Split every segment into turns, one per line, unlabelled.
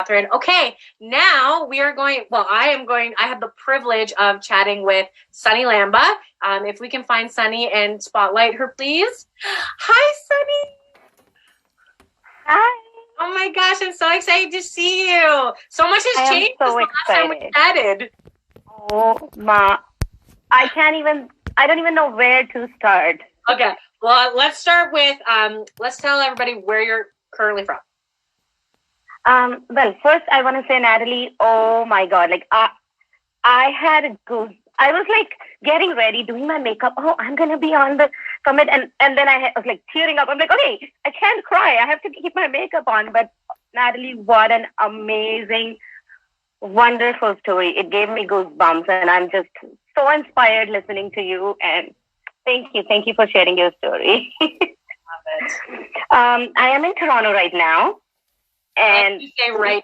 Catherine. Okay, now we are going, I have the privilege of chatting with Sunny Lamba. If we can find Sunny and spotlight her, please. Hi, Sunny.
Hi.
Oh my gosh, I'm so excited to see you. So much has changed since the last time we chatted.
Oh my, I don't even know where to start.
Okay, well, let's start with, let's tell everybody where you're currently from.
Well, first I want to say, Natalie, oh my God, like I had goose. I was like getting ready, doing my makeup. Oh, I'm going to be on the summit. And then I was like tearing up. I'm like, okay, I can't cry. I have to keep my makeup on. But Natalie, what an amazing, wonderful story. It gave me goosebumps. And I'm just so inspired listening to you. And thank you. Thank you for sharing your story.
Love it.
I am in Toronto right now. And
you say right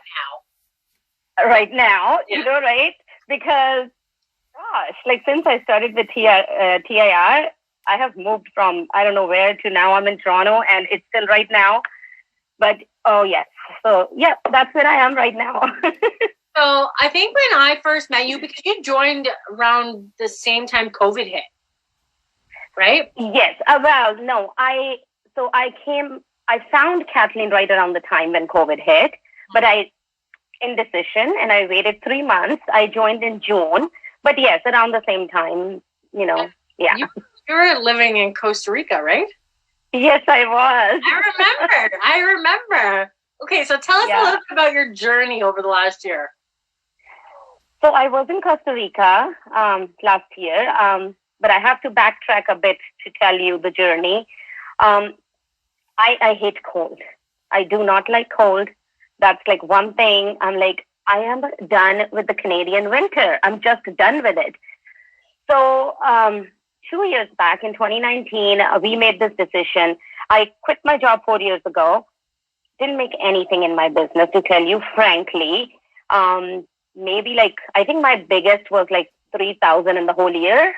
now.
Right now, you know, right? Because, gosh, like since I started with TIR, I have moved from I don't know where to now I'm in Toronto, and it's still right now. But, oh, yes. So, yeah, that's where I am right now.
So I think when I first met you, because you joined around the same time COVID hit, right?
Yes. Well, no, I found Kathleen right around the time when COVID hit, but indecision, and I waited 3 months. I joined in June, but yes, around the same time, you know, yeah.
You were living in Costa Rica, right?
Yes, I was.
I remember. Okay, so tell us a little bit about your journey over the last year.
So I was in Costa Rica last year, but I have to backtrack a bit to tell you the journey. I hate cold. I do not like cold. That's like one thing. I'm like, I am done with the Canadian winter. I'm just done with it. So 2 years back in 2019, we made this decision. I quit my job 4 years ago. Didn't make anything in my business, to tell you frankly. Maybe like, I think my biggest was like 3,000 in the whole year.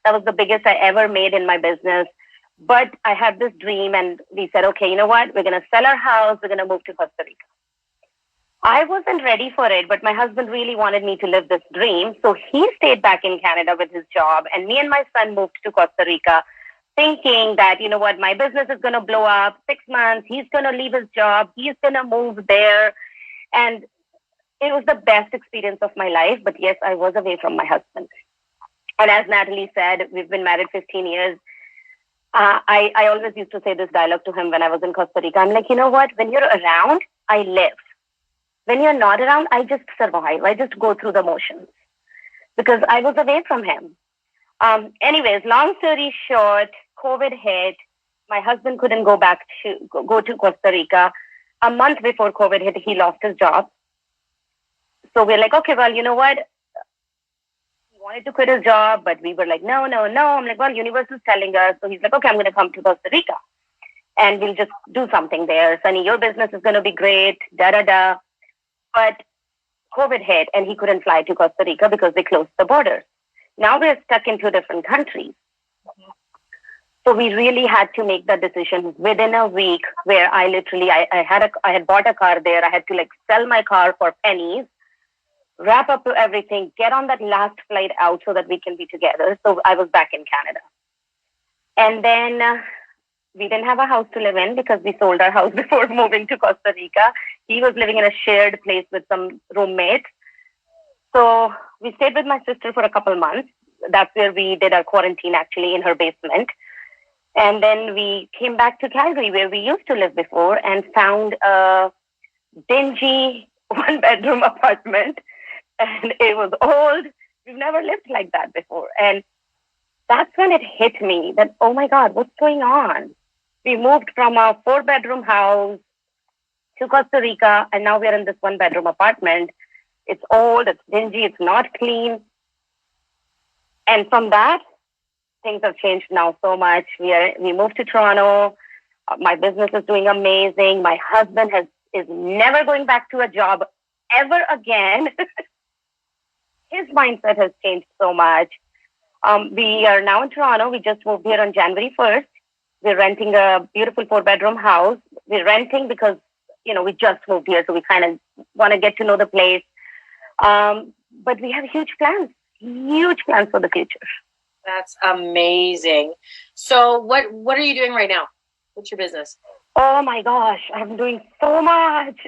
That was the biggest I ever made in my business. But I had this dream, and we said, okay, you know what? We're going to sell our house. We're going to move to Costa Rica. I wasn't ready for it, but my husband really wanted me to live this dream. So he stayed back in Canada with his job, and me and my son moved to Costa Rica thinking that, you know what, my business is going to blow up. 6 months, he's going to leave his job. He's going to move there. And it was the best experience of my life. But yes, I was away from my husband. And as Natalie said, we've been married 15 years. I always used to say this dialogue to him when I was in Costa Rica. I'm like, you know what? When you're around, I live. When you're not around, I just survive. I just go through the motions because I was away from him. Anyways, long story short, COVID hit. My husband couldn't go to Costa Rica. A month before COVID hit, he lost his job. So we're like, okay, well, you know what? Wanted to quit his job, but we were like, no. I'm like, well, universe is telling us. So he's like, okay, I'm going to come to Costa Rica and we'll just do something there. Sunny, your business is going to be great, da. But COVID hit and he couldn't fly to Costa Rica because they closed the borders. Now we're stuck in 2 different countries. So we really had to make the decision within a week where I had bought a car there. I had to like sell my car for pennies, wrap up to everything, get on that last flight out so that we can be together. So I was back in Canada. And then we didn't have a house to live in because we sold our house before moving to Costa Rica. He was living in a shared place with some roommates. So we stayed with my sister for a couple months. That's where we did our quarantine, actually, in her basement. And then we came back to Calgary, where we used to live before, and found a dingy 1-bedroom apartment. And it was old. We've never lived like that before. And that's when it hit me that, oh my God, what's going on? We moved from a 4-bedroom house to Costa Rica, and now we're in this 1-bedroom apartment. It's old, it's dingy, it's not clean. And from that, things have changed now so much. We moved to Toronto. My business is doing amazing. My husband is never going back to a job ever again. His mindset has changed so much. We are now in Toronto. We just moved here on January 1st. We're renting a beautiful 4-bedroom house. We're renting because we just moved here, so we kind of want to get to know the place. But we have huge plans for the future.
That's amazing. So what are you doing right now? What's your business?
Oh my gosh, I'm doing so much.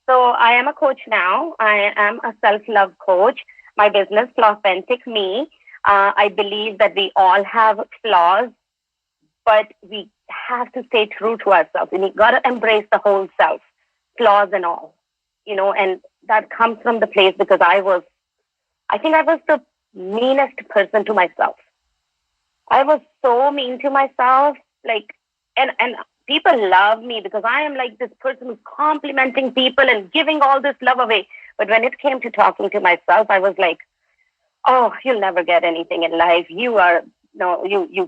So I am a coach now. I am a self-love coach. My business, Authentic Me. I believe that we all have flaws, but we have to stay true to ourselves. And we got to embrace the whole self, flaws and all, and that comes from the place because I think I was the meanest person to myself. I was so mean to myself, and people love me because I am like this person who's complimenting people and giving all this love away. But when it came to talking to myself, I was like, oh, you'll never get anything in life. You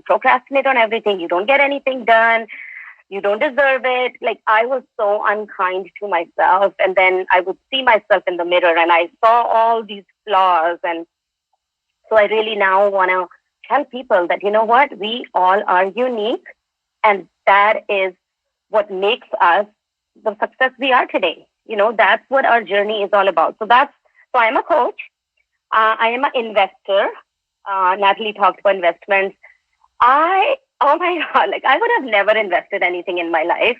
procrastinate on everything. You don't get anything done. You don't deserve it. I was so unkind to myself. And then I would see myself in the mirror and I saw all these flaws. And so I really now want to tell people that, you know what, we all are unique. And that is what makes us the success we are today. That's what our journey is all about. So I'm a coach. I am an investor. Natalie talked about investments. Oh my God, I would have never invested anything in my life.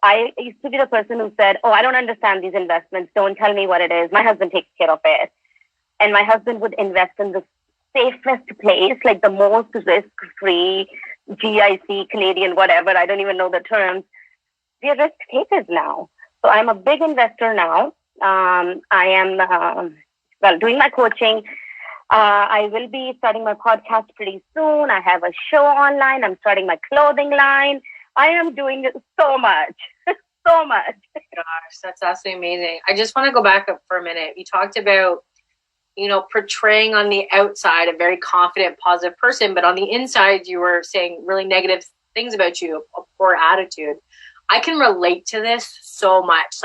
I used to be the person who said, oh, I don't understand these investments. Don't tell me what it is. My husband takes care of it. And my husband would invest in the safest place, the most risk-free, GIC, Canadian, whatever. I don't even know the terms. We are risk takers now. So I'm a big investor now. I am, doing my coaching. I will be starting my podcast pretty soon. I have a show online. I'm starting my clothing line. I am doing so much, so much.
Gosh, that's absolutely amazing. I just want to go back up for a minute. You talked about, portraying on the outside a very confident, positive person, but on the inside, you were saying really negative things about you, a poor attitude. I can relate to this so much.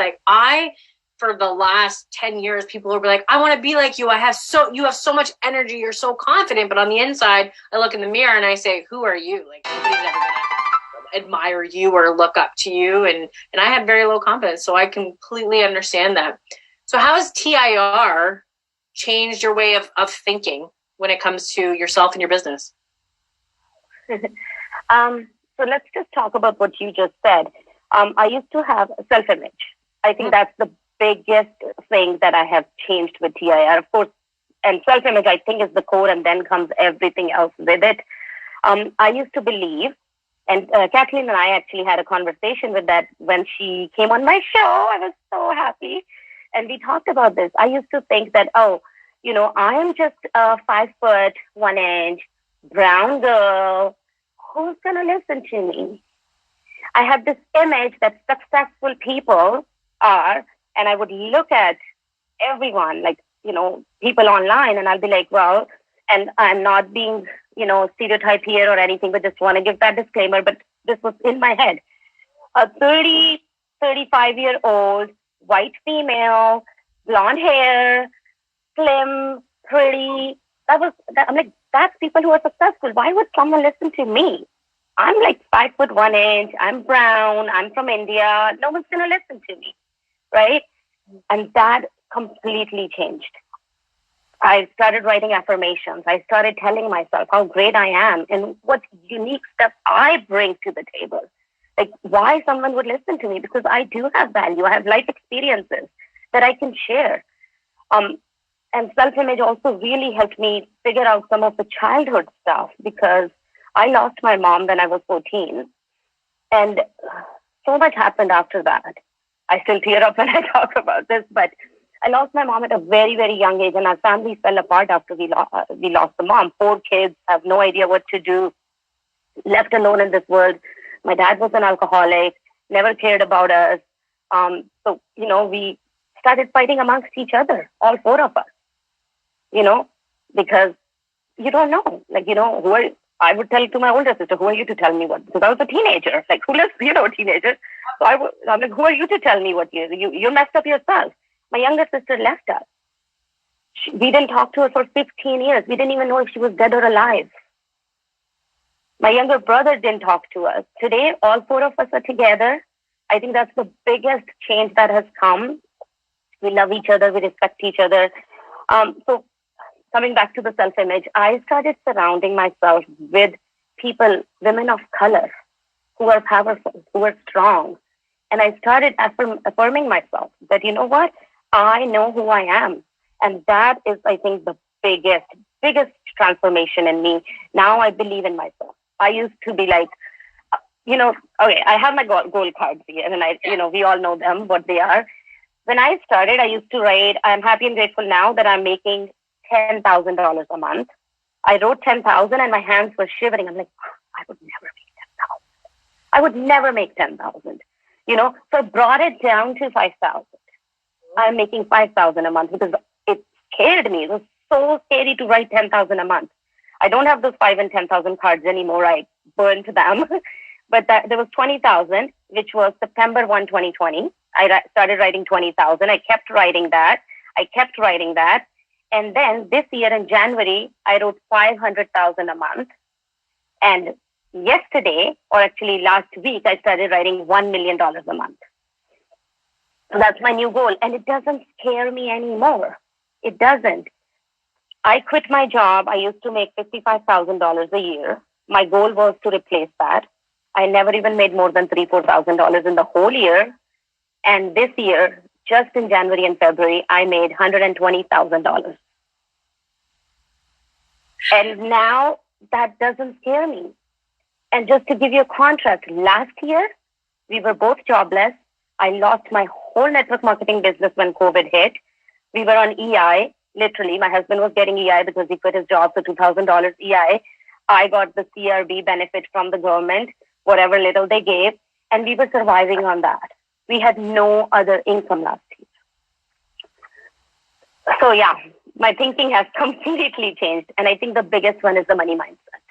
For the last 10 years, people will be like, I want to be like you. You have so much energy. You're so confident. But on the inside, I look in the mirror and I say, who are you? Nobody's ever going to admire you or look up to you. And I had very low confidence. So I completely understand that. So how has TIR changed your way of thinking when it comes to yourself and your business?
So let's just talk about what you just said. I used to have self-image. I think that's the biggest thing that I have changed with TIR, of course, and self-image, I think, is the core, and then comes everything else with it. I used to believe, and Kathleen and I actually had a conversation with that when she came on my show. I was so happy. And we talked about this. I used to think that, I am just a 5'1" brown girl. Who's going to listen to me? I had this image that successful people are, and I would look at everyone, people online, and I'll be like, well, and I'm not being, stereotype here or anything, but just want to give that disclaimer. But this was in my head. A 35-year-old white female, blonde hair, slim, pretty. I'm like, that's people who are successful. Why would someone listen to me? I'm 5'1". I'm brown. I'm from India. No one's going to listen to me. Right? And that completely changed. I started writing affirmations. I started telling myself how great I am and what unique stuff I bring to the table. Why someone would listen to me? Because I do have value. I have life experiences that I can share. And self-image also really helped me figure out some of the childhood stuff because I lost my mom when I was 14. And so much happened after that. I still tear up when I talk about this, but I lost my mom at a very, very young age, and our family fell apart after we lost the mom. 4 kids, have no idea what to do, left alone in this world. My dad was an alcoholic, never cared about us. So, we started fighting amongst each other, all 4 of us, because you don't know, I would tell to my older sister, who are you to tell me what? Because I was a teenager, who lives, a teenager. So I'm like, who are you to tell me what you messed up yourself? My younger sister left us. We didn't talk to her for 15 years. We didn't even know if she was dead or alive. My younger brother didn't talk to us. Today, all 4 of us are together. I think that's the biggest change that has come. We love each other. We respect each other. So coming back to the self-image, I started surrounding myself with people, women of color, who are powerful, who are strong. And I started affirming myself that, you know what? I know who I am. And that is, I think, the biggest transformation in me. Now I believe in myself. I used to be like, okay, I have my goal cards here, and we all know them, what they are. When I started, I used to write, I'm happy and grateful now that I'm making $10,000 a month. I wrote 10,000 and my hands were shivering. I'm like, I would never make 10,000. I would never make 10,000. So I brought it down to 5,000. I'm making 5,000 a month because it scared me. It was so scary to write 10,000 a month. I don't have those 5 and 10,000 cards anymore. I burned them. But there was 20,000, which was September 1, 2020. I started writing 20,000. I kept writing that. And then this year in January, I wrote 500,000 a month. And yesterday, or actually last week, I started writing $1 million a month. So that's my new goal. And it doesn't scare me anymore. It doesn't. I quit my job. I used to make $55,000 a year. My goal was to replace that. I never even made more than $3,000, $4,000 in the whole year. And this year, just in January and February, I made $120,000. And now that doesn't scare me. And just to give you a contrast, last year, we were both jobless. I lost my whole network marketing business when COVID hit. We were on EI. Literally, my husband was getting EI because he quit his job for $2,000 EI. I got the CRB benefit from the government, whatever little they gave, and we were surviving on that. We had no other income last year. So yeah, my thinking has completely changed. And I think the biggest one is the money mindset.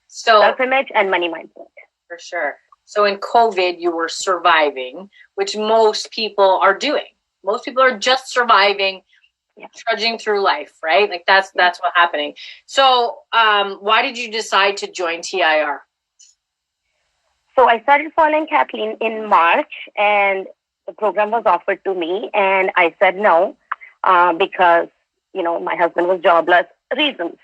So self-image and money mindset.
For sure. So in COVID, you were surviving, which most people are doing. Most people are just surviving, trudging through life, right? Like that's what's happening. So why did you decide to join TIR?
So I started following Kathleen in March, and the program was offered to me, and I said no because, my husband was jobless. Reasons.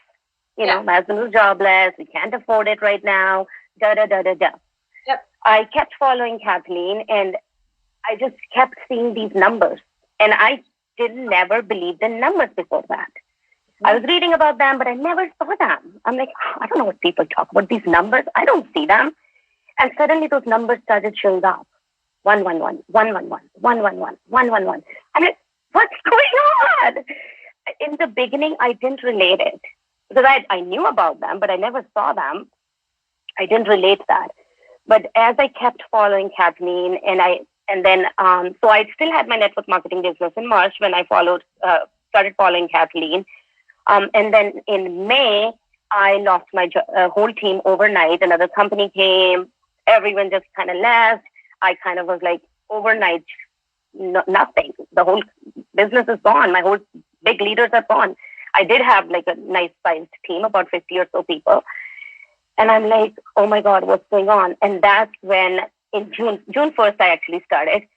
My husband was jobless. We can't afford it right now. Yep. I kept following Kathleen, and I just kept seeing these numbers, and I never believed in numbers before that. I was reading about them, but I never saw them. I'm like, I don't know what people talk about. These numbers, I don't see them. And suddenly those numbers started showing up. 111, 111, 111, 111. I'm like, what's going on? In the beginning, I didn't relate it because I knew about them, but I never saw them. I didn't relate that. But as I kept following Kathleen, so I still had my network marketing business in March when I started following Kathleen. And then in May, I lost my whole team overnight. Another company came. Everyone just kind of left. I kind of was like, overnight, nothing. The whole business is gone. My whole big leaders are gone. I did have like a nice sized team, about 50 or so people. And I'm like, oh my God, what's going on? And that's when in June 1st, I actually started.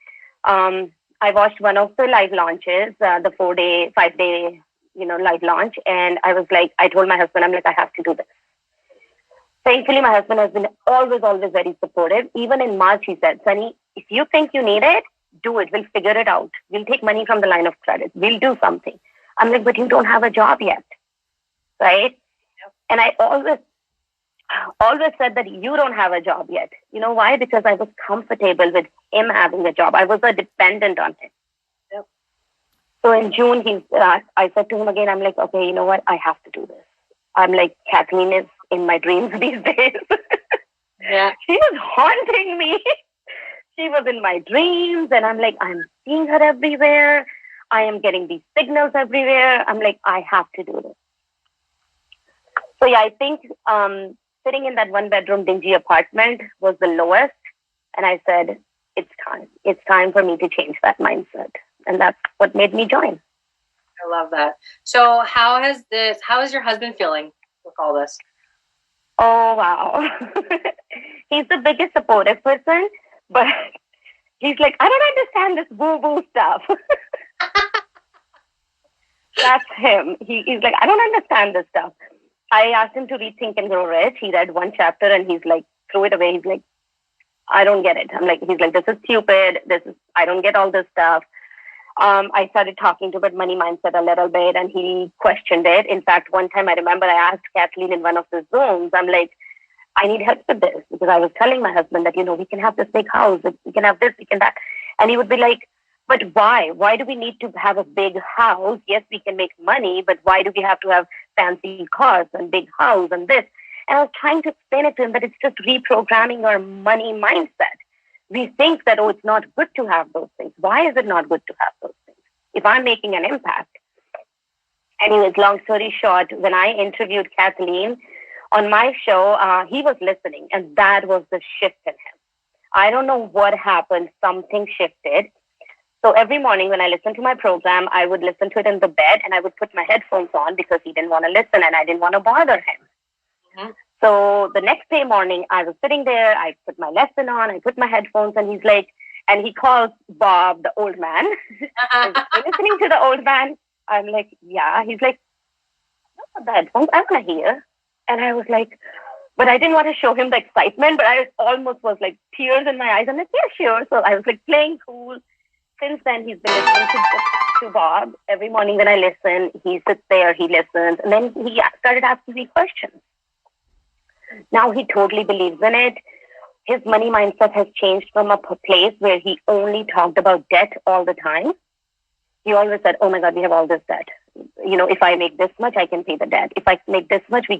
I watched one of the live launches, the 5-day, live launch. And I was like, I told my husband, I'm like, I have to do this. Thankfully, my husband has been always very supportive. Even in March, he said, Sunny, if you think you need it, do it. We'll figure it out. We'll take money from the line of credit. We'll do something. I'm like, but you don't have a job yet, right? Yep. And I always said that you don't have a job yet. You know why? Because I was comfortable with him having a job. I was a dependent on him. Yep. So in June, I said to him again, I'm like, okay, you know what? I have to do this. I'm like, Kathleen is in my dreams these days. Yeah. She was haunting me. She was in my dreams, and I'm like, I'm seeing her everywhere. I am getting these signals everywhere. I'm like, I have to do this. So yeah, I think sitting in that 1-bedroom dingy apartment was the lowest. And I said, it's time. It's time for me to change that mindset. And that's what made me join.
I love that. So how is your husband feeling with all this?
Oh, wow. He's the biggest supportive person, but He's like, I don't understand this woo-woo stuff. That's him. He's like, I don't understand this stuff. I asked him to read Think and Grow Rich. He read one chapter and he's like, threw it away. He's like, I don't get it. He's like, this is stupid. I don't get all this stuff. I started talking to about money mindset a little bit and he questioned it. In fact, one time I remember I asked Kathleen in one of the Zooms, I'm like, I need help with this because I was telling my husband that, we can have this big house, we can have this, we can that. And he would be like, but why? Why do we need to have a big house? Yes, we can make money, but why do we have to have fancy cars and big house and this? And I was trying to explain it to him that it's just reprogramming our money mindset. We think that, it's not good to have those things. Why is it not good to have those things? If I'm making an impact. Anyways, long story short, when I interviewed Kathleen on my show, he was listening, and that was the shift in him. I don't know what happened. Something shifted. So every morning when I listened to my program, I would listen to it in the bed, and I would put my headphones on because he didn't want to listen, and I didn't want to bother him. Mm-hmm. So the next day morning, I was sitting there, I put my lesson on, I put my headphones, and he's like, and he calls Bob, the old man. Are you listening to the old man? I'm like, yeah. He's like, no, the headphones, I want to hear. And I was like, but I didn't want to show him the excitement, but I almost was like tears in my eyes. I'm like, yeah, sure. So I was like playing cool. Since then, he's been listening to Bob. Every morning when I listen, he sits there, he listens, and then he started asking me questions. Now he totally believes in it. His money mindset has changed from a place where he only talked about debt all the time. He always said, oh my God, we have all this debt. If I make this much, I can pay the debt. If I make this much, he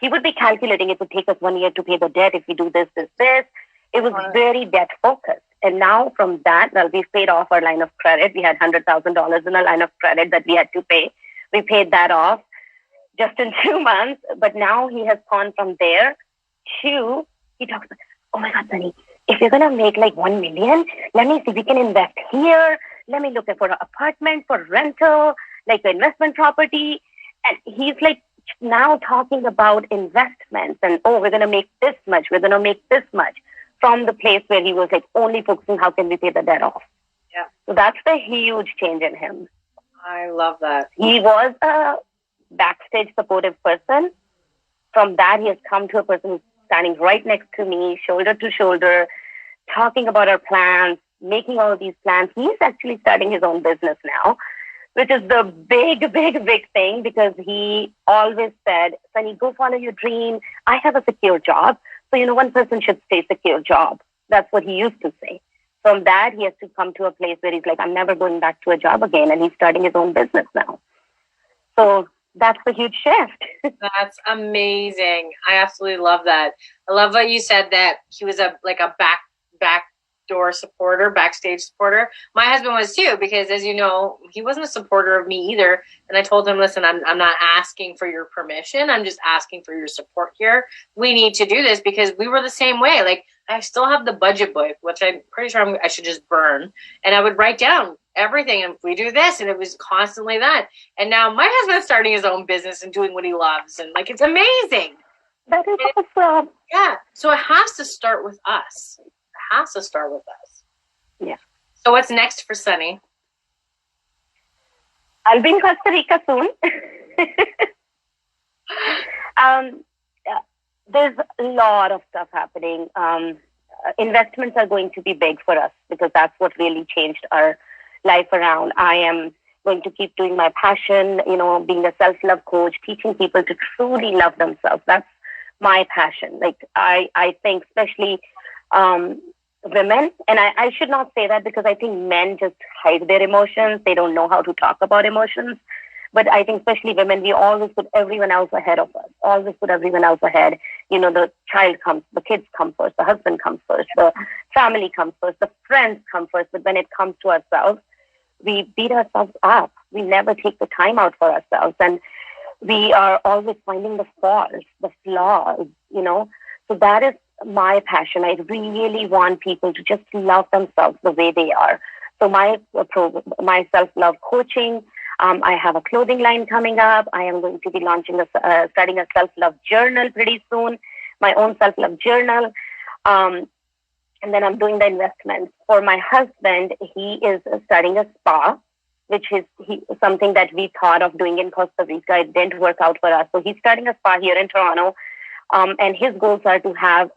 would be calculating it would take us 1 year to pay the debt if we do this. It was very debt focused. And now from that, we've paid off our line of credit. We had $100,000 in a line of credit that we had to pay. We paid that off just in 2 months. But now he has gone from there to, he talks about, oh my God, Sunny, if you're going to make like 1 million, let me see, we can invest here. Let me look for an apartment, for rental, like the investment property. And he's like now talking about investments and, we're going to make this much. We're going to make this much. From the place where he was like only focusing, how can we pay the debt off? Yeah. So that's the huge change in him.
I love that.
He was a backstage supportive person. From that, he has come to a person who's standing right next to me, shoulder to shoulder, talking about our plans, making all of these plans. He's actually starting his own business now, which is the big thing because he always said, Sunny, go follow your dream. I have a secure job. So, one person should stay secure job. That's what he used to say. From that, he has to come to a place where he's like, I'm never going back to a job again. And he's starting his own business now. So that's a huge shift.
That's amazing. I absolutely love that. I love what you said that he was a backdoor supporter, backstage supporter. My husband was too, because as you know, he wasn't a supporter of me either. And I told him, listen, I'm not asking for your permission. I'm just asking for your support here. We need to do this because we were the same way. Like I still have the budget book, which I'm pretty sure I should just burn. And I would write down everything. And if we do this, and it was constantly that. And now my husband's starting his own business and doing what he loves. And like, it's amazing.
That is awesome.
Yeah. So it has to start with us. Has to start with us.
Yeah.
So what's next for Sunny?
I'll be in Costa Rica soon. There's a lot of stuff happening. Investments are going to be big for us because that's what really changed our life around. I am going to keep doing my passion, being a self-love coach, teaching people to truly love themselves. That's my passion. Like I think especially women, and I should not say that because I think men just hide their emotions. They don't know how to talk about emotions. But I think especially women, we always put everyone else ahead of us. Always put everyone else ahead. The child comes, the kids come first, the husband comes first, the family comes first, the friends come first. But when it comes to ourselves, we beat ourselves up. We never take the time out for ourselves. And we are always finding the faults, the flaws, So that is my passion. I really want people to just love themselves the way they are. So my self-love coaching, I have a clothing line coming up. I am going to be starting a self-love journal pretty soon, my own self-love journal. And then I'm doing the investments. For my husband, he is starting a spa, which is something that we thought of doing in Costa Rica. It didn't work out for us. So he's starting a spa here in Toronto. And his goals are to have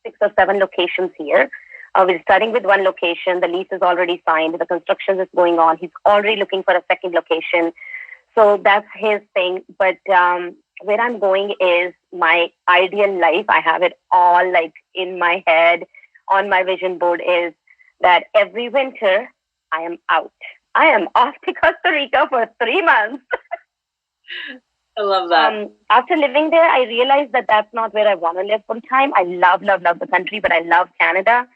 6 or 7 locations here. We're starting with 1 location. The lease is already signed. The construction is going on. He's already looking for a second location. So that's his thing. But where I'm going is my ideal life. I have it all like in my head on my vision board is that every winter I am out. I am off to Costa Rica for 3 months.
I love that.
After living there, I realized that that's not where I want to live full time. I love the country, but I love Canada.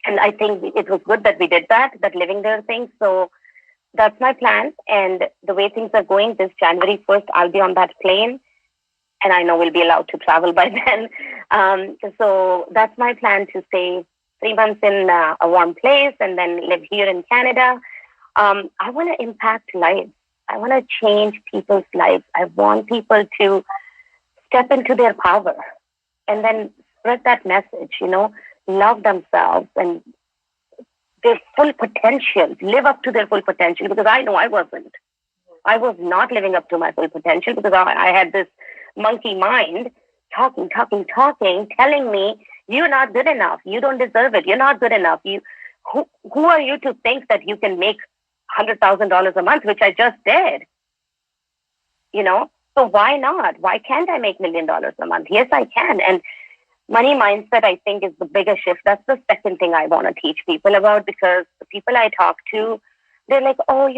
And I think it was good that we did that living there thing. So that's my plan. And the way things are going, this January 1st, I'll be on that plane. And I know we'll be allowed to travel by then. So that's my plan, to stay 3 months in a warm place and then live here in Canada. I want to impact lives. I want to change people's lives. I want people to step into their power and then spread that message, love themselves and their full potential, live up to their full potential, because I know I wasn't. I was not living up to my full potential because I had this monkey mind talking, telling me, you're not good enough. You don't deserve it. You're not good enough. Who are you to think that you can make $100,000 a month, which I just did? So why not? Why can't I make $1 million a month? Yes, I can. And money mindset, I think, is the biggest shift. That's the second thing I want to teach people about, because the people I talk to, they're like, oh,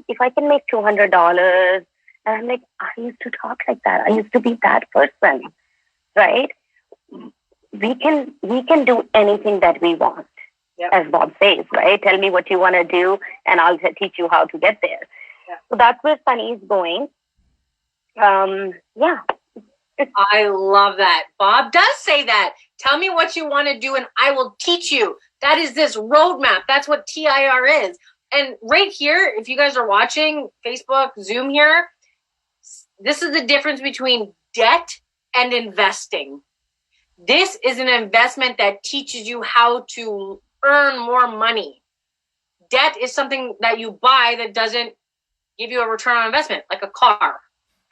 if I can make $200, and I'm like, I used to talk like that. I used to be that person, right? We can do anything that we want, yep. As Bob says, right? Tell me what you want to do, and I'll teach you how to get there. Yep. So that's where Sunny is going. Yeah.
I love that. Bob does say that. Tell me what you want to do, and I will teach you. That is this roadmap. That's what TIR is. And right here, if you guys are watching Facebook, Zoom here, this is the difference between debt and investing. This is an investment that teaches you how to earn more money. Debt is something that you buy that doesn't give you a return on investment, like a car,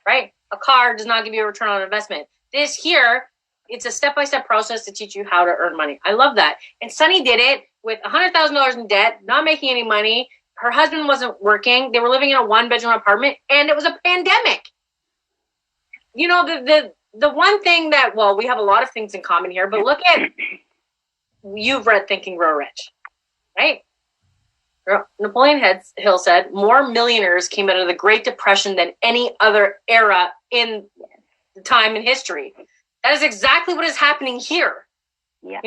right? A car does not give you a return on investment. This here, it's a step-by-step process to teach you how to earn money. I love that. And Sunny did it with $100,000 in debt, not making any money. Her husband wasn't working. They were living in a 1-bedroom apartment, and it was a pandemic. The one thing that, we have a lot of things in common here, but look at, you've read Think and Grow Rich, right? Napoleon Hill said, more millionaires came out of the Great Depression than any other era in the time in history. That is exactly what is happening here. Yeah.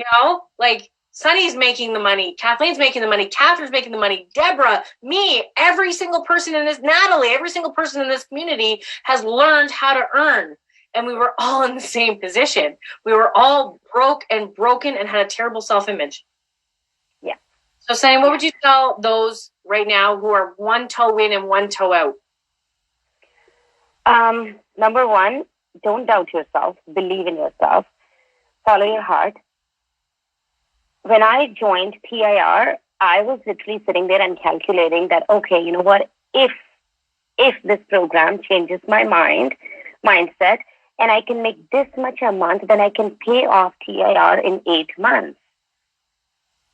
Sunny's making the money. Kathleen's making the money. Catherine's making the money. Deborah, me, every single person in this, Natalie, every single person in this community has learned how to earn. And we were all in the same position. We were all broke and broken and had a terrible self-image.
Yeah.
So, Sunny, what would you tell those right now who are one toe in and one toe out?
Number one, don't doubt yourself. Believe in yourself. Follow your heart. When I joined TIR, I was literally sitting there and calculating that, okay, you know what? If this program changes my mindset, and I can make this much a month, then I can pay off TIR in 8 months.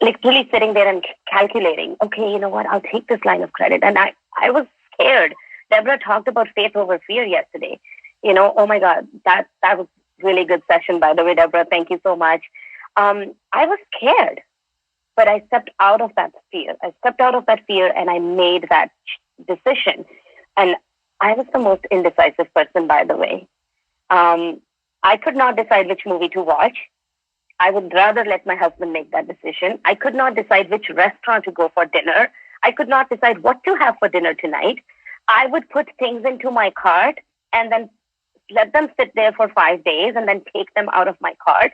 Literally sitting there and calculating, okay, you know what? I'll take this line of credit. And I was scared. Deborah talked about faith over fear yesterday. Oh my God, that was really good session, by the way, Deborah. Thank you so much. I was scared, but I stepped out of that fear. And I made that decision. And I was the most indecisive person, by the way. I could not decide which movie to watch. I would rather let my husband make that decision. I could not decide which restaurant to go for dinner. I could not decide what to have for dinner tonight. I would put things into my cart and then let them sit there for 5 days and then take them out of my cart.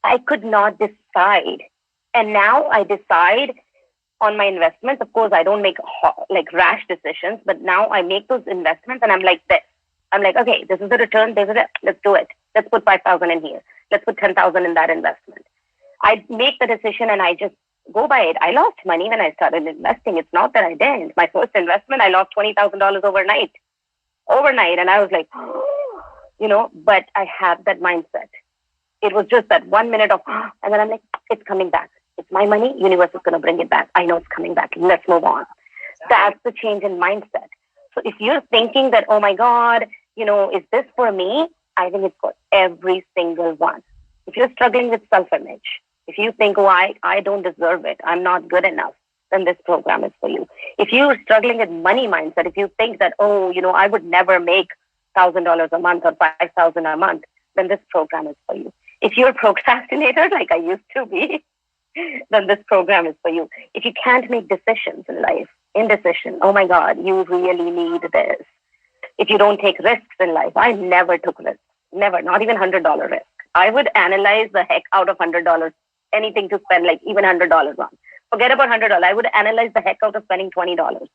I could not decide. And now I decide on my investments. Of course, I don't make rash decisions, but now I make those investments and I'm like this. I'm like, okay, this is the return. Let's do it. Let's put 5,000 in here. Let's put 10,000 in that investment. I make the decision and I just go by it. I lost money when I started investing. It's not that I didn't. My first investment, I lost $20,000 overnight. And I was like, but I had that mindset. It was just that 1 minute of, and then I'm like, it's coming back. It's my money. Universe is going to bring it back. I know it's coming back. Let's move on. That's the change in mindset. So if you're thinking that, oh my God, is this for me? I think it's for every single one. If you're struggling with self-image, if you think, oh, I don't deserve it, I'm not good enough, then this program is for you. If you're struggling with money mindset, if you think that, I would never make $1,000 a month or $5,000 a month, then this program is for you. If you're a procrastinator, like I used to be, then this program is for you. If you can't make decisions in life, indecision, oh my God, you really need this. If you don't take risks in life, I never took risks. Never, not even $100 risk. I would analyze the heck out of $100, anything to spend, like even $100 on. Forget about $100. I would analyze the heck out of spending $20.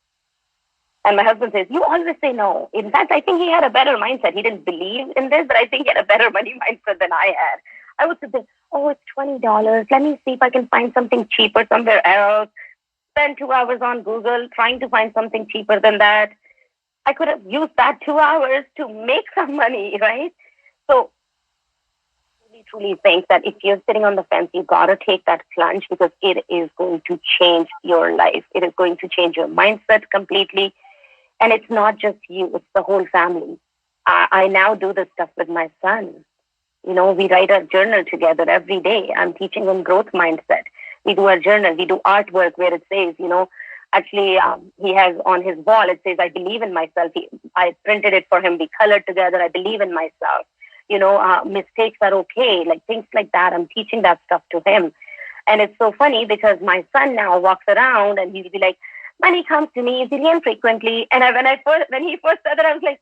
And my husband says, you always say no. In fact, I think he had a better mindset. He didn't believe in this, but I think he had a better money mindset than I had. I would say, oh, it's $20. Let me see if I can find something cheaper somewhere else. Spend 2 hours on Google trying to find something cheaper than that. I could have used that 2 hours to make some money, right? So I truly think that if you're sitting on the fence, you've got to take that plunge because it is going to change your life. It is going to change your mindset completely. And it's not just you, it's the whole family. I now do this stuff with my son. We write a journal together every day. I'm teaching him growth mindset. We do our journal. We do artwork where it says, actually, he has on his wall, it says, I believe in myself. I printed it for him. We colored together. I believe in myself. Mistakes are okay. Like things like that. I'm teaching that stuff to him. And it's so funny because my son now walks around and he'll be like, money comes to me easily and frequently. And when he first said that, I was like,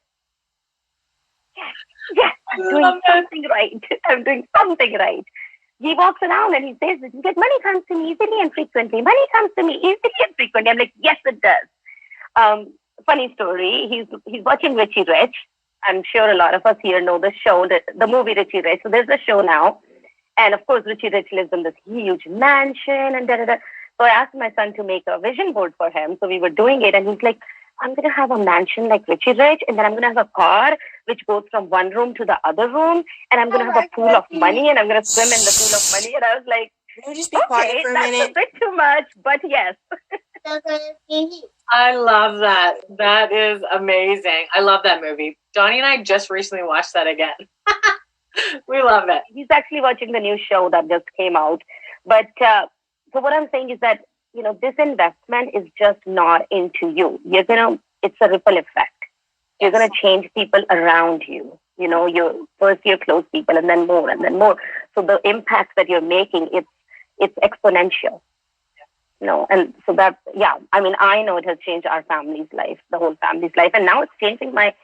yes, I'm doing something right. I'm doing something right. He walks around and he says, money comes to me easily and frequently. Money comes to me easily and frequently. I'm like, yes, it does. Funny story. He's watching Richie Rich. I'm sure a lot of us here know the show, the movie Richie Rich. So there's a show now. And of course, Richie Rich lives in this huge mansion and da-da-da. So I asked my son to make a vision board for him. So we were doing it. And he's like, I'm going to have a mansion like Richie Rich. And then I'm going to have a car which goes from one room to the other room. And I'm going to have a pool of money. And I'm going to swim in the pool of money. And I was like,
can you just be quiet for a minute?
That's a bit too much. But yes.
I love that. That is amazing. I love that movie. Donnie and I just recently watched that again. We love it.
He's actually watching the new show that just came out. But so what I'm saying is that, this investment is just not into you. It's a ripple effect. You're going to change people around you. First your close people and then more and then more. So the impact that you're making, it's exponential. And so that, I know it has changed our family's life, the whole family's life. And now it's changing my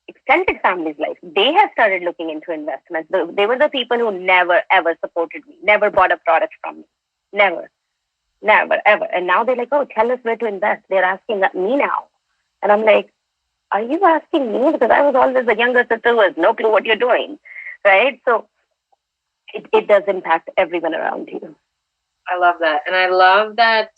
extended family's life. They have started looking into investments. They were the people who never, ever supported me, never bought a product from me. Never, ever. And now they're like, oh, tell us where to invest. They're asking me now. And I'm like, are you asking me? Because I was always the younger sister who has no clue what you're doing, right? So it does impact everyone around you.
I love that. And I love that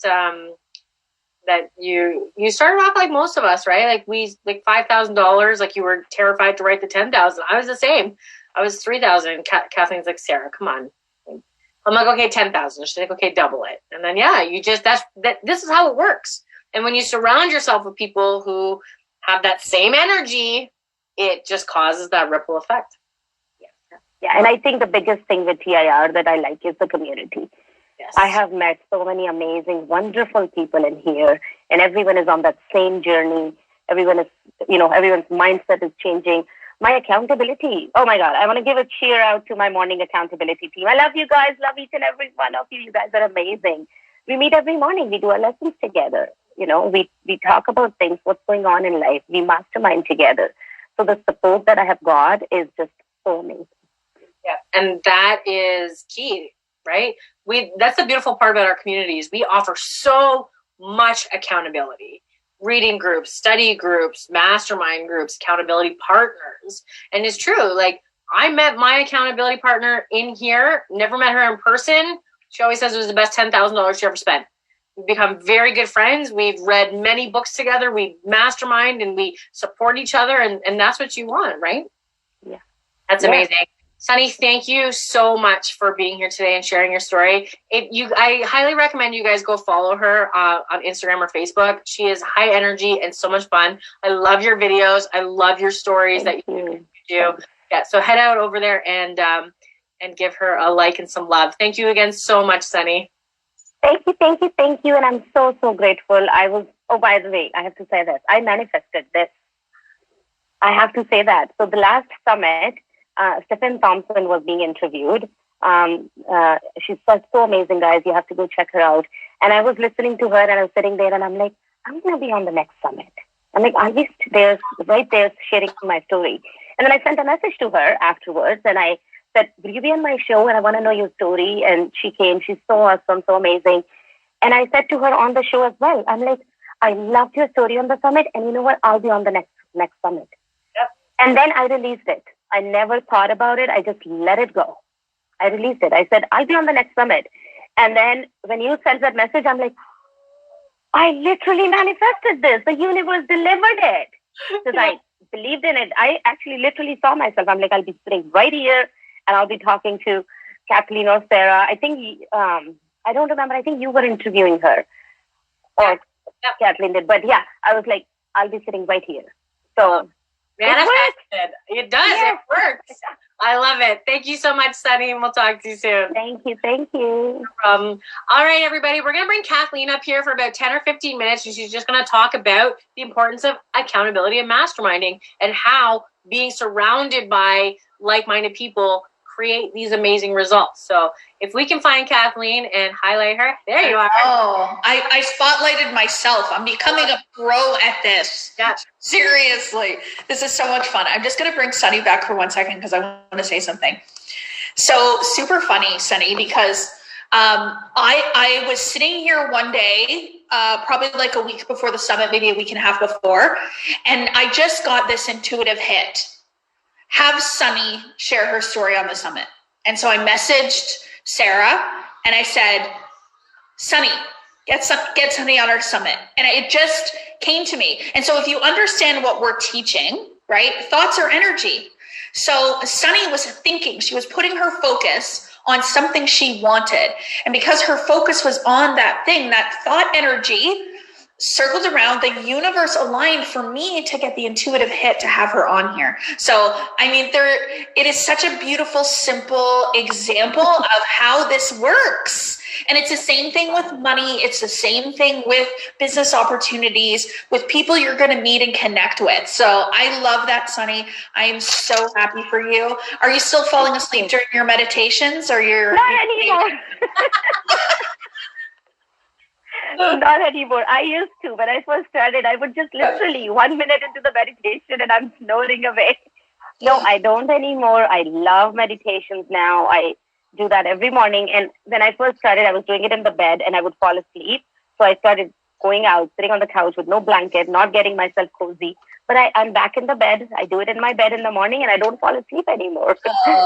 that you started off like most of us, right? Like $5,000, like you were terrified to write the 10,000. I was the same. I was 3,000. Kathleen's like, Sarah, come on. I'm like, okay, 10,000. She's like, okay, double it. And then, this is how it works. And when you surround yourself with people who have that same energy, it just causes that ripple effect.
Yeah. And I think the biggest thing with TIR that I like is the community. Yes. I have met so many amazing, wonderful people in here, and everyone is on that same journey. Everyone is, everyone's mindset is changing. My accountability. Oh my God. I want to give a cheer out to my morning accountability team. I love you guys. Love each and every one of you. You guys are amazing. We meet every morning. We do our lessons together. We talk about things, what's going on in life. We mastermind together. So the support that I have got is just so amazing.
Yeah. And that is key, right? That's the beautiful part about our communities. We offer so much accountability. Reading groups, study groups, mastermind groups, accountability partners. And it's true, like I met my accountability partner in here, never met her in person. She always says it was the best $10,000 she ever spent. We've become very good friends. We've read many books together. We mastermind and we support each other. And that's what you want, right?
Yeah.
That's amazing. Sunny, thank you so much for being here today and sharing your story. I highly recommend you guys go follow her on Instagram or Facebook. She is high energy and so much fun. I love your videos. I love your stories that you do. Yeah, so head out over there and give her a like and some love. Thank you again so much, Sunny.
Thank you. And I'm so, so grateful. By the way, I have to say this. I manifested this. I have to say that. So the last summit, Stephen Thompson was being interviewed. She's so amazing, guys. You have to go check her out. And I was listening to her and I was sitting there and I'm like, I'm going to be on the next summit. I'm like, are you there, right there sharing my story? And then I sent a message to her afterwards and I said, will you be on my show? And I want to know your story. And she came. She's so awesome, so amazing. And I said to her on the show as well, I'm like, I loved your story on the summit. And you know what? I'll be on the next summit.
Yep.
And then I released it. I never thought about it. I just let it go. I released it. I said, I'll be on the next summit. And then when you sent that message, I'm like, I literally manifested this. The universe delivered it. Because I believed in it. I actually literally saw myself. I'm like, I'll be sitting right here and I'll be talking to Kathleen or Sara. I think, I don't remember. I think you were interviewing her or Kathleen did. But yeah, I was like, I'll be sitting right here. So
manifested. It does. Yes. It works. I love it. Thank you so much, Sunny, and we'll talk to you soon.
Thank you.
All right, everybody. We're going to bring Kathleen up here for about 10 or 15 minutes, and she's just going to talk about the importance of accountability and masterminding and how being surrounded by like-minded people create these amazing results. So if we can find Kathleen and highlight her, there you are.
Oh, I spotlighted myself. I'm becoming a pro at this.
Yeah.
Seriously. This is so much fun. I'm just going to bring Sunny back for 1 second because I want to say something. So super funny, Sunny, because I was sitting here one day, probably like a week before the summit, maybe a week and a half before, and I just got this intuitive hit. Have Sunny share her story on the summit. And so I messaged Sara and I said, Sunny, get Sunny on our summit. And it just came to me. And so if you understand what we're teaching, right? Thoughts are energy. So Sunny was thinking, she was putting her focus on something she wanted. And because her focus was on that thing, that thought energy circled around, the universe aligned for me to get the intuitive hit to have her on here. So, I mean, it is such a beautiful, simple example of how this works. And it's the same thing with money. It's the same thing with business opportunities, with people you're going to meet and connect with. So I love that, Sunny. I am so happy for you. Are you still falling asleep during your meditations or your...
Not anymore. Not anymore. I used to. When I first started, I would just literally 1 minute into the meditation and I'm snoring away. No, I don't anymore. I love meditations now. I do that every morning. And when I first started, I was doing it in the bed and I would fall asleep. So I started going out, sitting on the couch with no blanket, not getting myself cozy. But I'm back in the bed. I do it in my bed in the morning and I don't fall asleep anymore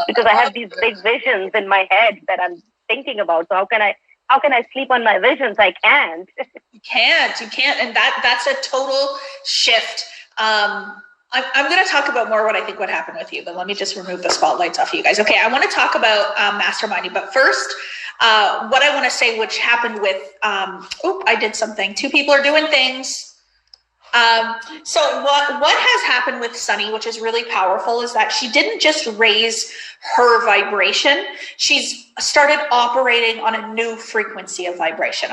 because I have these big visions in my head that I'm thinking about. So how can I sleep on my visions? I can't.
You can't. And that's a total shift. I'm going to talk about more what I think would happen with you, but let me just remove the spotlights off you guys. Okay, I want to talk about masterminding, but first, what I want to say, which happened with, I did something. 2 people are doing things. So what has happened with Sunny, which is really powerful, is that she didn't just raise her vibration. She's started operating on a new frequency of vibration.